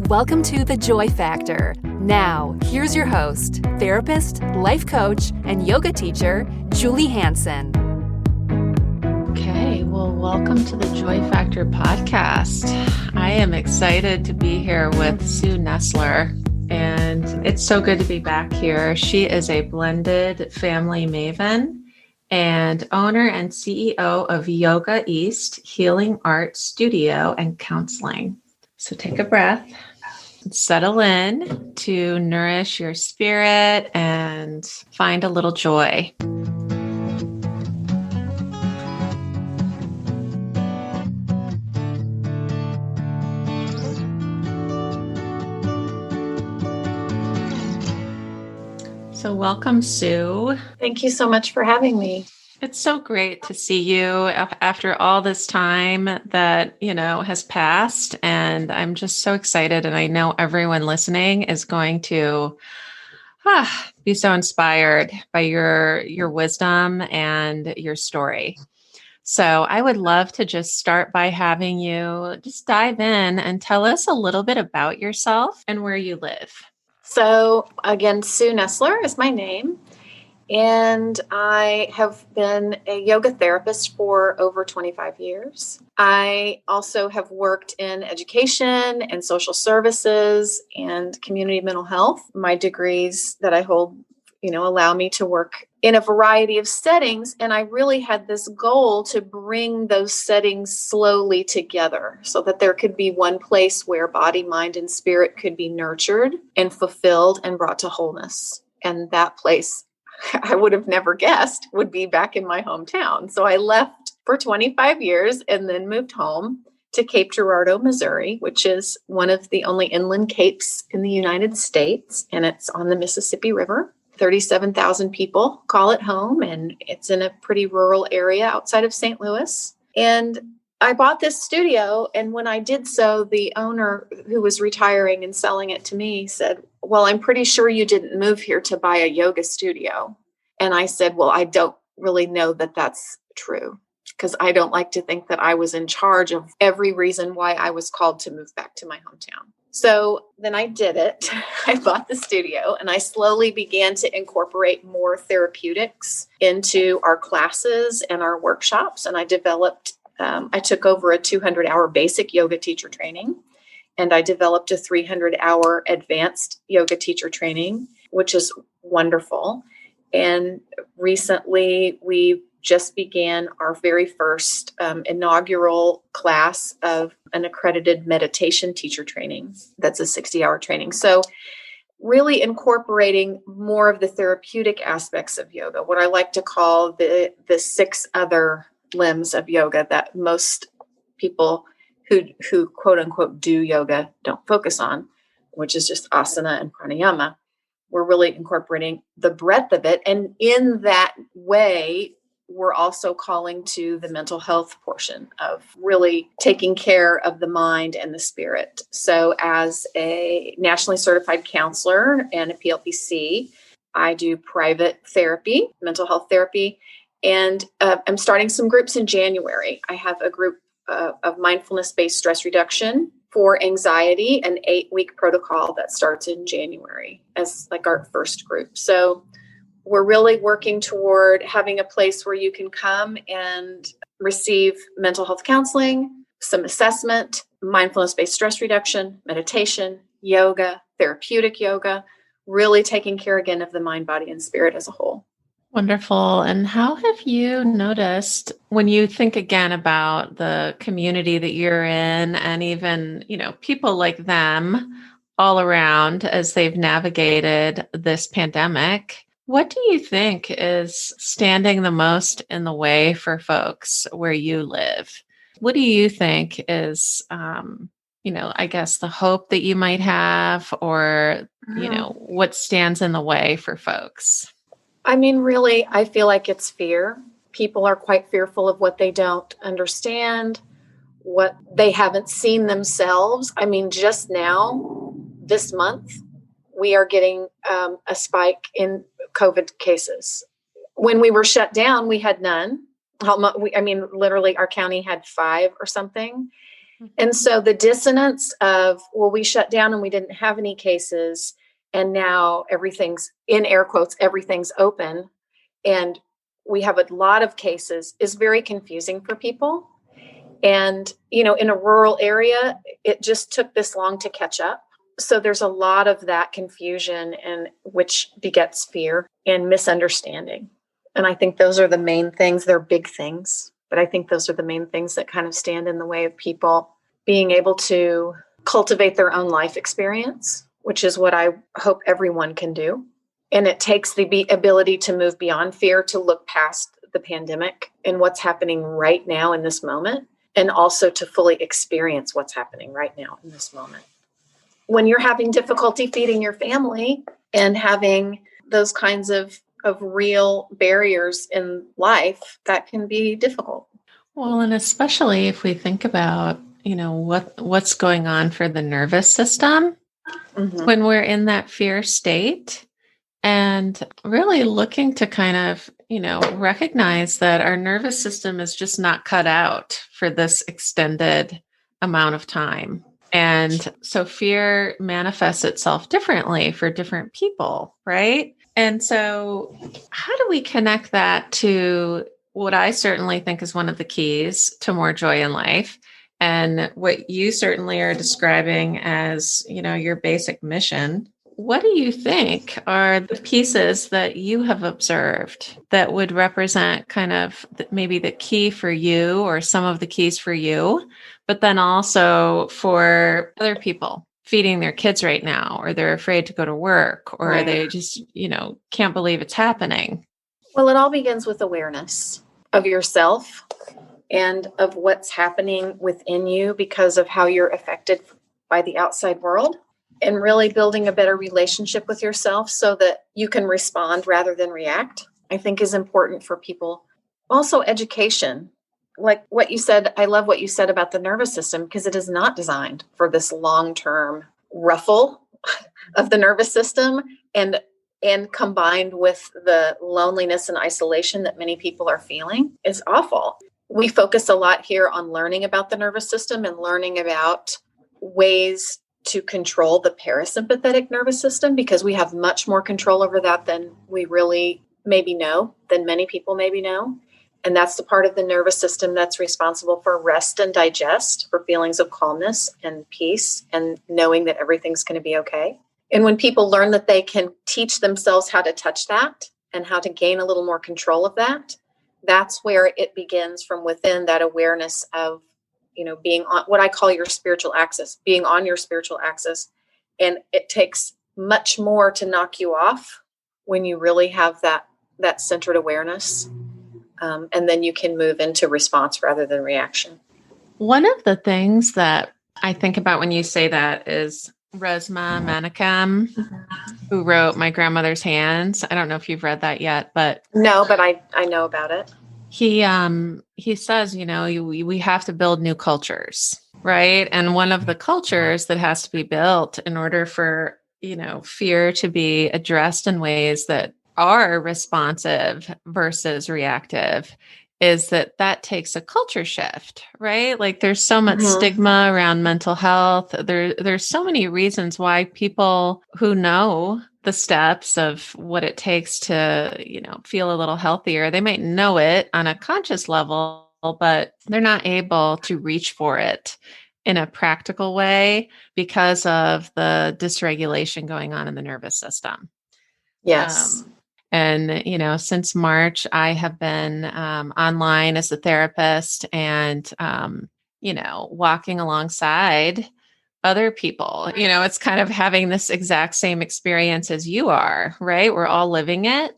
Welcome to The Joy Factor. Now, here's your host, therapist, life coach, and yoga teacher, Julie Hansen. Okay, well, welcome to the Joy Factor podcast. I am excited to be here with Sue Nesler, and it's so good to be back here. She is a blended family maven and owner and CEO of Yoga East Healing Art Studio and Counseling. So take a breath. Settle in to nourish your spirit and find a little joy. So welcome, Sue. Thank you so much for having me. It's so great to see you after all this time that, has passed. And I'm just so excited. And I know everyone listening is going to be so inspired by your wisdom and your story. So I would love to just start by having you just dive in and tell us a little bit about yourself and where you live. So again, Sue Nesler is my name. And I have been a yoga therapist for over 25 years. I also have worked in education and social services and community mental health. My degrees that I hold, allow me to work in a variety of settings. And I really had this goal to bring those settings slowly together so that there could be one place where body, mind, and spirit could be nurtured and fulfilled and brought to wholeness. And that place, I would have never guessed, would be back in my hometown. So I left for 25 years and then moved home to Cape Girardeau, Missouri, which is one of the only inland capes in the United States. And it's on the Mississippi River. 37,000 people call it home. And it's in a pretty rural area outside of St. Louis. And I bought this studio. And when I did so, the owner who was retiring and selling it to me said, "Well, I'm pretty sure you didn't move here to buy a yoga studio." And I said, "Well, I don't really know that that's true, because I don't like to think that I was in charge of every reason why I was called to move back to my hometown." So then I did it. I bought the studio and I slowly began to incorporate more therapeutics into our classes and our workshops. And I took over a 200-hour basic yoga teacher training. And I developed a 300-hour advanced yoga teacher training, which is wonderful. And recently, we just began our very first inaugural class of an accredited meditation teacher training. That's a 60-hour training. So really incorporating more of the therapeutic aspects of yoga, what I like to call the 6 other limbs of yoga that most people who quote unquote do yoga don't focus on, which is just asana and pranayama. We're really incorporating the breadth of it. And in that way, we're also calling to the mental health portion of really taking care of the mind and the spirit. So as a nationally certified counselor and a PLPC, I do private therapy, mental health therapy, and I'm starting some groups in January. I have a group of mindfulness-based stress reduction for anxiety, an 8-week protocol that starts in January as like our first group. So we're really working toward having a place where you can come and receive mental health counseling, some assessment, mindfulness-based stress reduction, meditation, yoga, therapeutic yoga, really taking care again of the mind, body, and spirit as a whole. Wonderful. And how have you noticed when you think again about the community that you're in and even, people like them all around as they've navigated this pandemic, what do you think is standing the most in the way for folks where you live? What do you think is, I guess the hope that you might have or, what stands in the way for folks? I mean, really, I feel like it's fear. People are quite fearful of what they don't understand, what they haven't seen themselves. I mean, just now, this month, we are getting a spike in COVID cases. When we were shut down, we had none. Literally our county had 5 or something. And so the dissonance of, well, we shut down and we didn't have any cases, and now everything's, in air quotes, everything's open, and we have a lot of cases, is very confusing for people. And, in a rural area, it just took this long to catch up. So there's a lot of that confusion, and which begets fear and misunderstanding. And I think those are the main things. They're big things, but I think those are the main things that kind of stand in the way of people being able to cultivate their own life experience, which is what I hope everyone can do. And it takes the ability to move beyond fear, to look past the pandemic and what's happening right now in this moment, and also to fully experience what's happening right now in this moment. When you're having difficulty feeding your family and having those kinds of real barriers in life, that can be difficult. Well, and especially if we think about, what's going on for the nervous system when we're in that fear state, and really looking to kind of, recognize that our nervous system is just not cut out for this extended amount of time. And so fear manifests itself differently for different people, right? And so how do we connect that to what I certainly think is one of the keys to more joy in life, and what you certainly are describing as, your basic mission? What do you think are the pieces that you have observed that would represent kind of maybe the key for you, or some of the keys for you, but then also for other people feeding their kids right now, or they're afraid to go to work, or Right. they just, can't believe it's happening? Well, it all begins with awareness of yourself and of what's happening within you because of how you're affected by the outside world, and really building a better relationship with yourself so that you can respond rather than react, I think is important for people. Also, education. Like what you said, I love what you said about the nervous system, because it is not designed for this long-term ruffle of the nervous system, and combined with the loneliness and isolation that many people are feeling is awful. We focus a lot here on learning about the nervous system and learning about ways to control the parasympathetic nervous system, because we have much more control over that than we really maybe know, than many people maybe know. And that's the part of the nervous system that's responsible for rest and digest, for feelings of calmness and peace and knowing that everything's going to be okay. And when people learn that they can teach themselves how to touch that and how to gain a little more control of that, that's where it begins from within, that awareness of, being on what I call your spiritual axis, being on your spiritual axis. And it takes much more to knock you off when you really have that centered awareness. And then you can move into response rather than reaction. One of the things that I think about when you say that is Resmaa Menakem, who wrote My Grandmother's Hands. I don't know if you've read that yet, but no, but I know about it. He says, we have to build new cultures, right? And one of the cultures that has to be built in order for, fear to be addressed in ways that are responsive versus reactive is that takes a culture shift, right? Like there's so much stigma around mental health. There's so many reasons why people who know the steps of what it takes to, feel a little healthier, they might know it on a conscious level, but they're not able to reach for it in a practical way because of the dysregulation going on in the nervous system. Yes. And, since March, I have been online as a therapist and, walking alongside other people. It's kind of having this exact same experience as you are, right? We're all living it.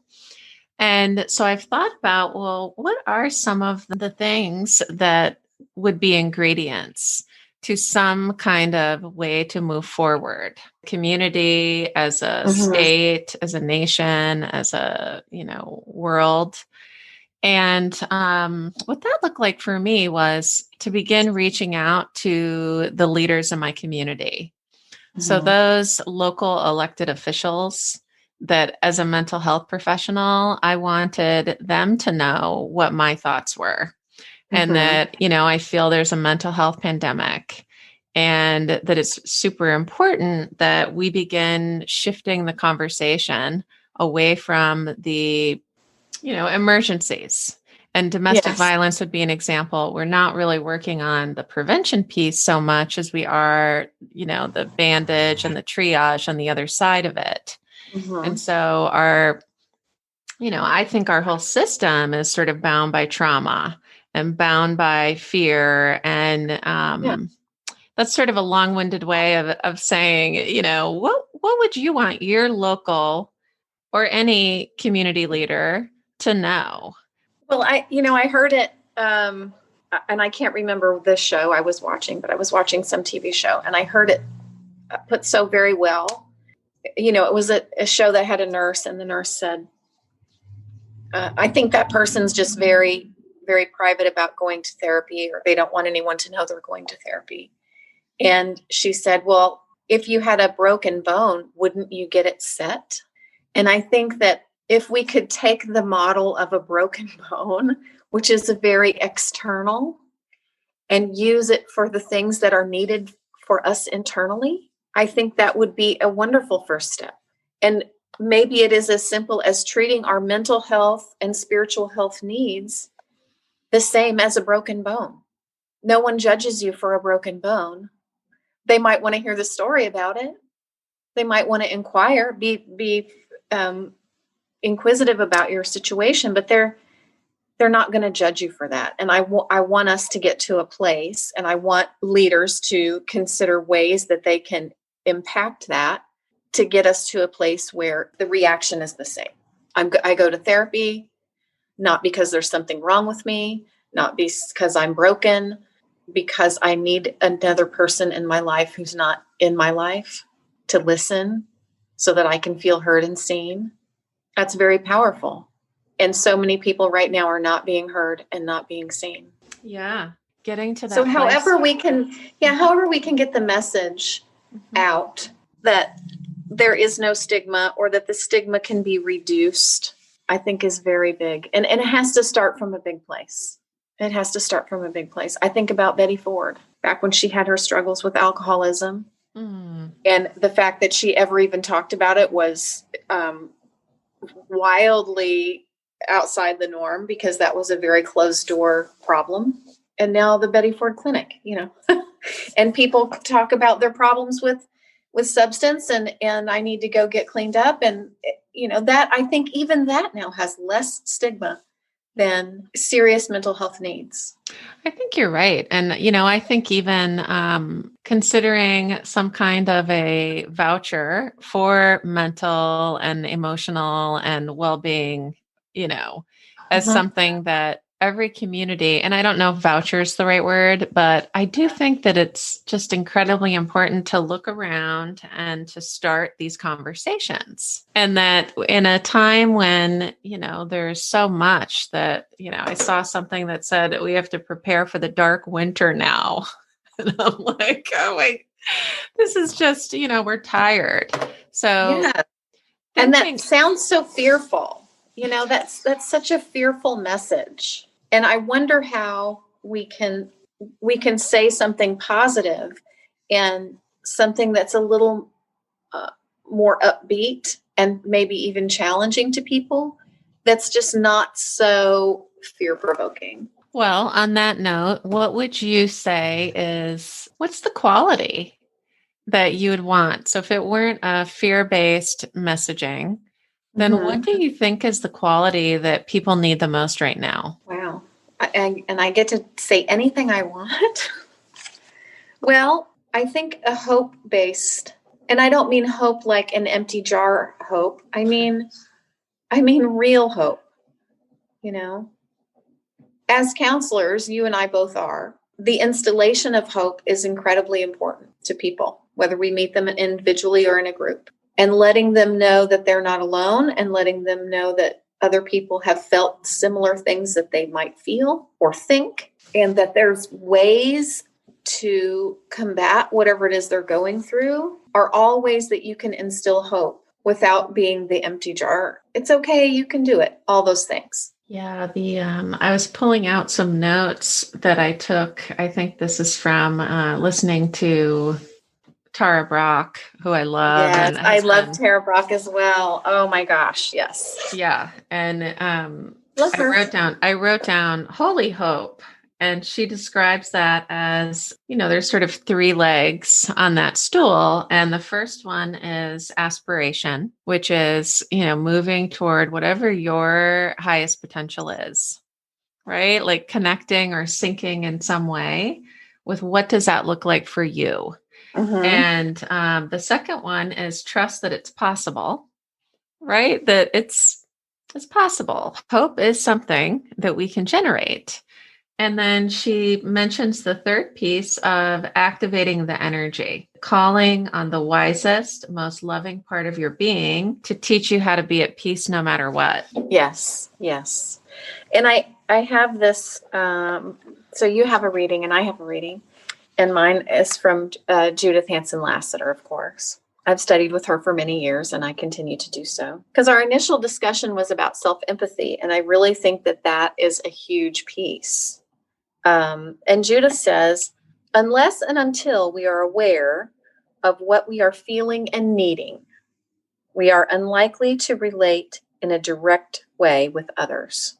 And so I've thought about, well, what are some of the things that would be ingredients to some kind of way to move forward? Community, as a state, as a nation, as a, world. And what that looked like for me was to begin reaching out to the leaders in my community. So those local elected officials that as a mental health professional, I wanted them to know what my thoughts were. And that, I feel there's a mental health pandemic, and that it's super important that we begin shifting the conversation away from the, emergencies. And domestic violence would be an example. We're not really working on the prevention piece so much as we are, the bandage and the triage on the other side of it. And so I think our whole system is sort of bound by trauma and bound by fear. And that's sort of a long-winded way of saying, what would you want your local or any community leader to know? Well, I heard it, and I can't remember the show I was watching, but I was watching some TV show, and I heard it put so very well. It was a show that had a nurse, and the nurse said, I think that person's just very, very private about going to therapy, or they don't want anyone to know they're going to therapy. And she said, well, if you had a broken bone, wouldn't you get it set? And I think that if we could take the model of a broken bone, which is a very external, and use it for the things that are needed for us internally, I think that would be a wonderful first step. And maybe it is as simple as treating our mental health and spiritual health needs the same as a broken bone. No one judges you for a broken bone. They might want to hear the story about it. They might want to inquire, be inquisitive about your situation, but they're not going to judge you for that. And I want us to get to a place, and I want leaders to consider ways that they can impact that to get us to a place where the reaction is the same. I go to therapy, not because there's something wrong with me, not because I'm broken, because I need another person in my life who's not in my life to listen so that I can feel heard and seen. That's very powerful. And so many people right now are not being heard and not being seen. Yeah. Getting to that. So however we can get the message out that there is no stigma, or that the stigma can be reduced, I think is very big. And it has to start from a big place. It has to start from a big place. I think about Betty Ford, back when she had her struggles with alcoholism. And the fact that she ever even talked about it was wildly outside the norm, because that was a very closed door problem. And now the Betty Ford Clinic, and people talk about their problems with substance, and I need to go get cleaned up. And, that, I think even that now has less stigma than serious mental health needs. I think you're right. And, I think even considering some kind of a voucher for mental and emotional and well-being, as something that every community, and I don't know if voucher is the right word, but I do think that it's just incredibly important to look around and to start these conversations. And that in a time when, there's so much that, I saw something that said we have to prepare for the dark winter now. And I'm like, oh wait, this is just, we're tired. So, yeah. And that sounds so fearful. That's such a fearful message. And I wonder how we can say something positive and something that's a little more upbeat and maybe even challenging to people, that's just not so fear-provoking. Well, on that note, what would you say what's the quality that you would want? So if it weren't a fear-based messaging, then what do you think is the quality that people need the most right now? Wow. And I get to say anything I want? Well, I think a hope-based, and I don't mean hope like an empty jar hope. I mean real hope. As counselors, you and I both are, the installation of hope is incredibly important to people, whether we meet them individually or in a group. And letting them know that they're not alone, and letting them know that other people have felt similar things that they might feel or think, and that there's ways to combat whatever it is they're going through, are all ways that you can instill hope. without being the empty jar. It's okay. You can do it. All those things. Yeah, I was pulling out some notes that I took. I think this is from listening to Tara Brach, who I love. Yes, And I love Tara Brach as well. Oh my gosh, yes. Yeah, and Love her. I wrote down holy hope, and she describes that as, there's sort of three legs on that stool, and the first one is aspiration, which is, moving toward whatever your highest potential is, right? Like connecting or syncing in some way with what does that look like for you. Mm-hmm. And the second one is trust that it's possible, right? That it's possible. Hope is something that we can generate. And then she mentions the third piece of activating the energy, calling on the wisest, most loving part of your being to teach you how to be at peace no matter what. Yes, yes. And I have this, so you have a reading and I have a reading, and mine is from Judith Hanson Lasseter, of course. I've studied with her for many years, and I continue to do so. Because our initial discussion was about self-empathy, and I really think that that is a huge piece. And Judith says, unless and until we are aware of what we are feeling and needing, we are unlikely to relate in a direct way with others.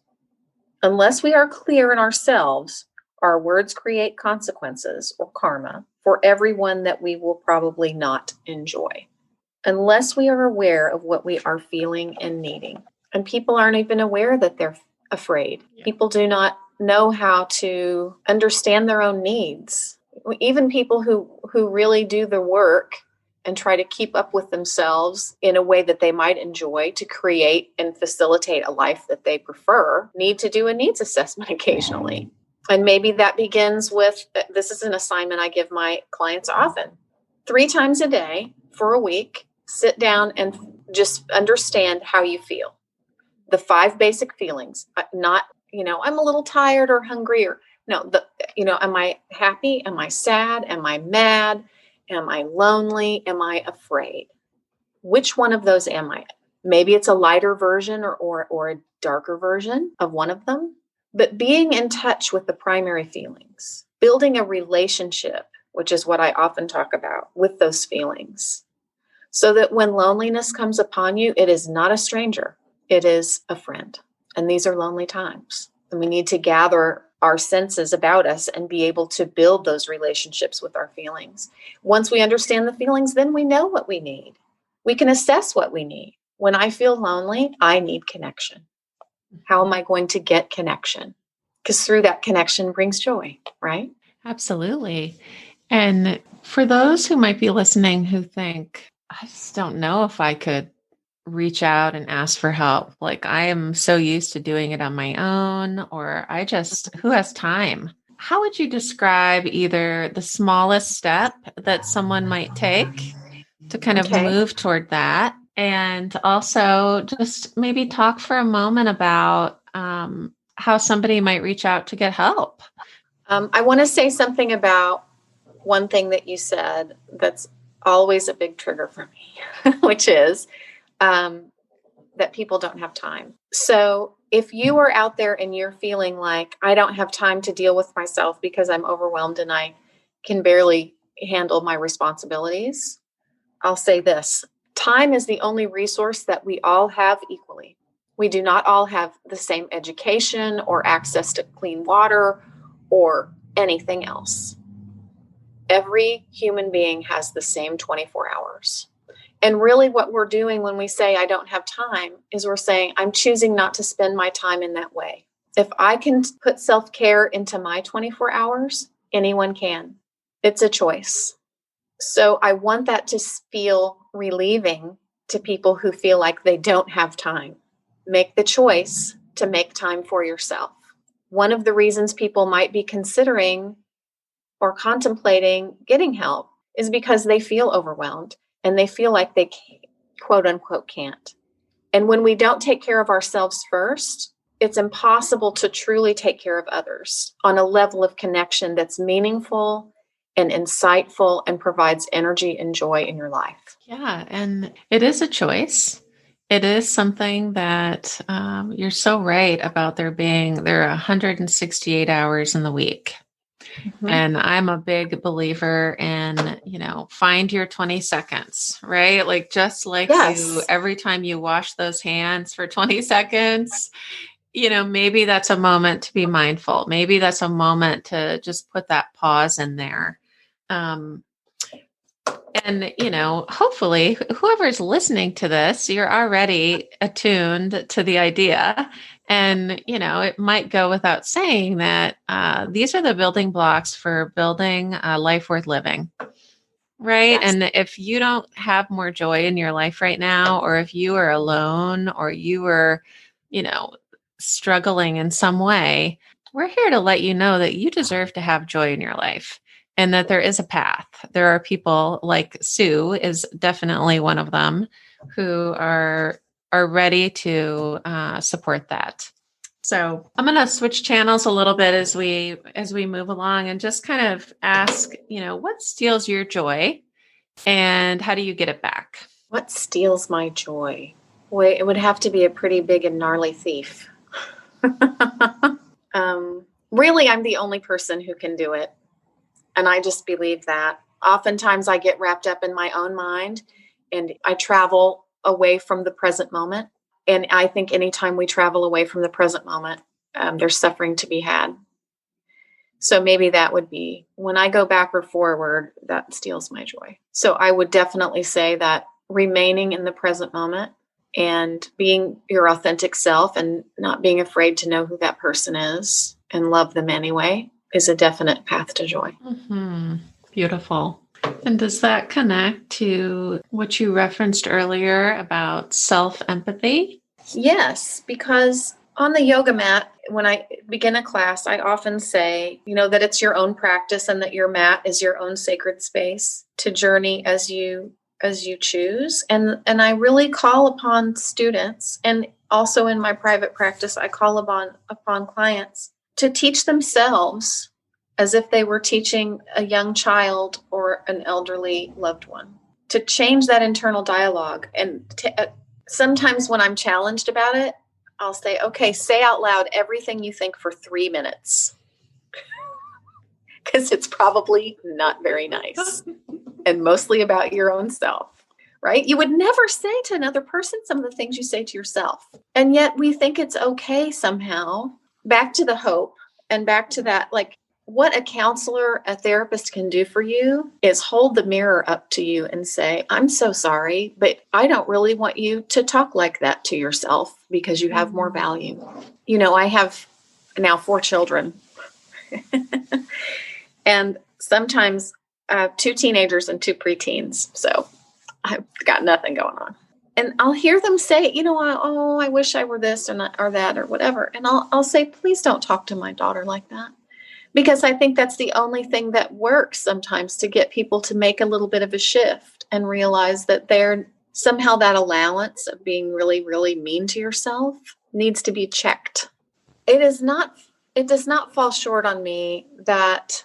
Unless we are clear in ourselves, our words create consequences or karma for everyone that we will probably not enjoy. Unless we are aware of what we are feeling and needing. And people aren't even aware that they're afraid. Yeah. People do not know how to understand their own needs. Even people who really do the work and try to keep up with themselves in a way that they might enjoy to create and facilitate a life that they prefer need to do a needs assessment occasionally. And maybe that begins with, this is an assignment I give my clients often. 3 times a day for a week, sit down and just understand how you feel. The 5 basic feelings, not, I'm a little tired or hungry or am I happy? Am I sad? Am I mad? Am I lonely? Am I afraid? Which one of those am I? Maybe it's a lighter version or a darker version of one of them. But being in touch with the primary feelings, building a relationship, which is what I often talk about, with those feelings, so that when loneliness comes upon you, it is not a stranger, it is a friend. And these are lonely times. And we need to gather our senses about us and be able to build those relationships with our feelings. Once we understand the feelings, then we know what we need. We can assess what we need. When I feel lonely, I need connection. How am I going to get connection? Because through that connection brings joy, right? Absolutely. And for those who might be listening who think, I just don't know if I could reach out and ask for help. Like I am so used to doing it on my own, or who has time? How would you describe either the smallest step that someone might take to kind of move toward that? And also just maybe talk for a moment about how somebody might reach out to get help. I want to say something about one thing that you said that's always a big trigger for me, which is that people don't have time. So if you are out there and you're feeling like, I don't have time to deal with myself because I'm overwhelmed and I can barely handle my responsibilities, I'll say this. Time is the only resource that we all have equally. We do not all have the same education or access to clean water or anything else. Every human being has the same 24 hours. And really what we're doing when we say, I don't have time, is we're saying, I'm choosing not to spend my time in that way. If I can put self-care into my 24 hours, anyone can. It's a choice. So I want that to feel relieving to people who feel like they don't have time. Make the choice to make time for yourself. One of the reasons people might be considering or contemplating getting help is because they feel overwhelmed and they feel like they quote unquote can't. And when we don't take care of ourselves first, it's impossible to truly take care of others on a level of connection that's meaningful and insightful and provides energy and joy in your life. Yeah. And it is a choice. It is something that you're so right about there are 168 hours in the week. Mm-hmm. And I'm a big believer in, find your 20 seconds, right? Like just like you, every time you wash those hands for 20 seconds, maybe that's a moment to be mindful. Maybe that's a moment to just put that pause in there. And, hopefully whoever's listening to this, you're already attuned to the idea. And, it might go without saying that these are the building blocks for building a life worth living. Right. Yes. And if you don't have more joy in your life right now, or if you are alone, or you are, struggling in some way, we're here to let you know that you deserve to have joy in your life. And that there is a path. There are people like Sue is definitely one of them who are ready to support that. So I'm going to switch channels a little bit as we move along and just kind of ask, what steals your joy and how do you get it back? What steals my joy? Boy, it would have to be a pretty big and gnarly thief. Really, I'm the only person who can do it. And I just believe that. Oftentimes I get wrapped up in my own mind and I travel away from the present moment. And I think anytime we travel away from the present moment, there's suffering to be had. So maybe that would be when I go back or forward, that steals my joy. So I would definitely say that remaining in the present moment and being your authentic self and not being afraid to know who that person is and love them anyway is a definite path to joy. Mm-hmm. Beautiful. And does that connect to what you referenced earlier about self-empathy? Yes, because on the yoga mat, when I begin a class, I often say, that it's your own practice and that your mat is your own sacred space to journey as you choose. And I really call upon students, and also in my private practice, I call upon clients to teach themselves as if they were teaching a young child or an elderly loved one, to change that internal dialogue. And sometimes when I'm challenged about it, I'll say, okay, say out loud everything you think for 3 minutes. Because it's probably not very nice and mostly about your own self, right? You would never say to another person some of the things you say to yourself. And yet we think it's okay somehow. Back to the hope and back to that, like what a counselor, a therapist can do for you is hold the mirror up to you and say, I'm so sorry, but I don't really want you to talk like that to yourself because you have more value. I have now 4 children. And sometimes I have 2 teenagers and 2 preteens. So I've got nothing going on. And I'll hear them say, I wish I were this or that or whatever. And I'll say, please don't talk to my daughter like that. Because I think that's the only thing that works sometimes to get people to make a little bit of a shift and realize that they're somehow that allowance of being really, really mean to yourself needs to be checked. It does not fall short on me that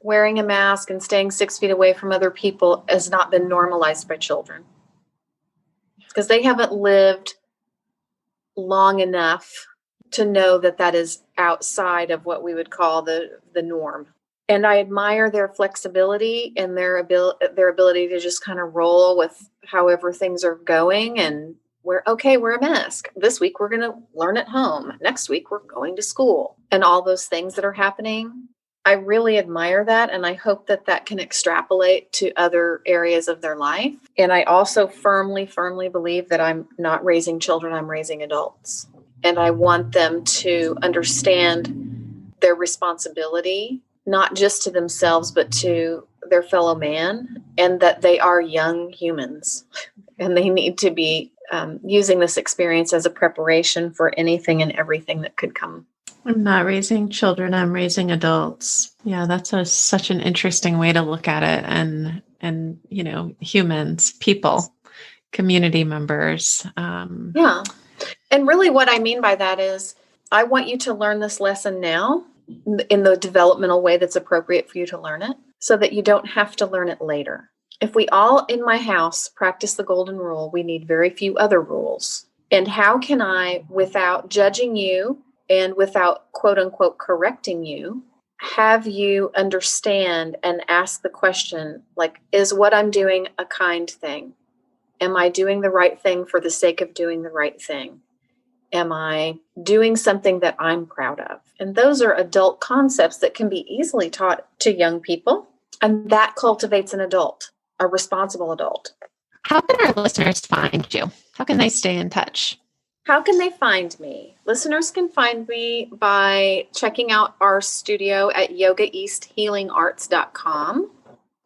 wearing a mask and staying 6 feet away from other people has not been normalized by children. Because they haven't lived long enough to know that is outside of what we would call the norm. And I admire their flexibility and their ability to just kind of roll with however things are going. And wear a mask. This week we're going to learn at home. Next week we're going to school. And all those things that are happening. I really admire that. And I hope that can extrapolate to other areas of their life. And I also firmly believe that I'm not raising children, I'm raising adults. And I want them to understand their responsibility, not just to themselves, but to their fellow man, and that they are young humans. And they need to be using this experience as a preparation for anything and everything that could come. I'm not raising children, I'm raising adults. Yeah, that's such an interesting way to look at it. And humans, people, community members. Yeah. And really what I mean by that is I want you to learn this lesson now in the developmental way that's appropriate for you to learn it. so that you don't have to learn it later. If we all in my house practice the golden rule, we need very few other rules. And how can I, without judging you and without quote unquote correcting you, have you understand and ask the question, like, is what I'm doing a kind thing? Am I doing the right thing for the sake of doing the right thing? Am I doing something that I'm proud of? And those are adult concepts that can be easily taught to young people. And that cultivates an adult, a responsible adult. How can our listeners find you? How can they stay in touch? How can they find me? Listeners can find me by checking out our studio at yogaeasthealingarts.com.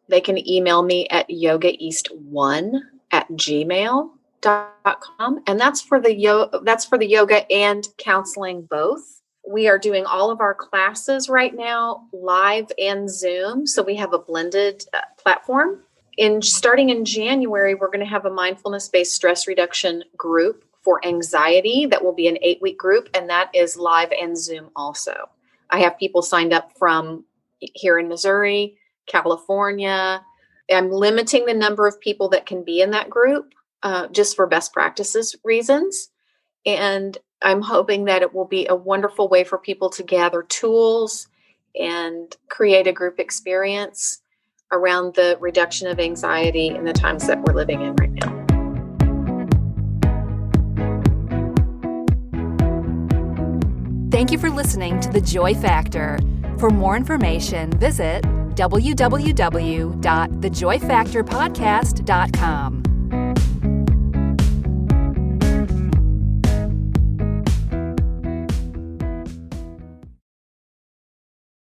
They can email me at yogaeast1@gmail.com. And that's for the yoga and counseling both. We are doing all of our classes right now live and Zoom. So we have a blended platform. Starting in January, we're going to have a mindfulness-based stress reduction group for anxiety. That will be an 8-week group, and that is live and Zoom also. I have people signed up from here in Missouri, California. I'm limiting the number of people that can be in that group just for best practices reasons. And I'm hoping that it will be a wonderful way for people to gather tools and create a group experience around the reduction of anxiety in the times that we're living in right now. Thank you for listening to The Joy Factor. For more information, visit www.thejoyfactorpodcast.com.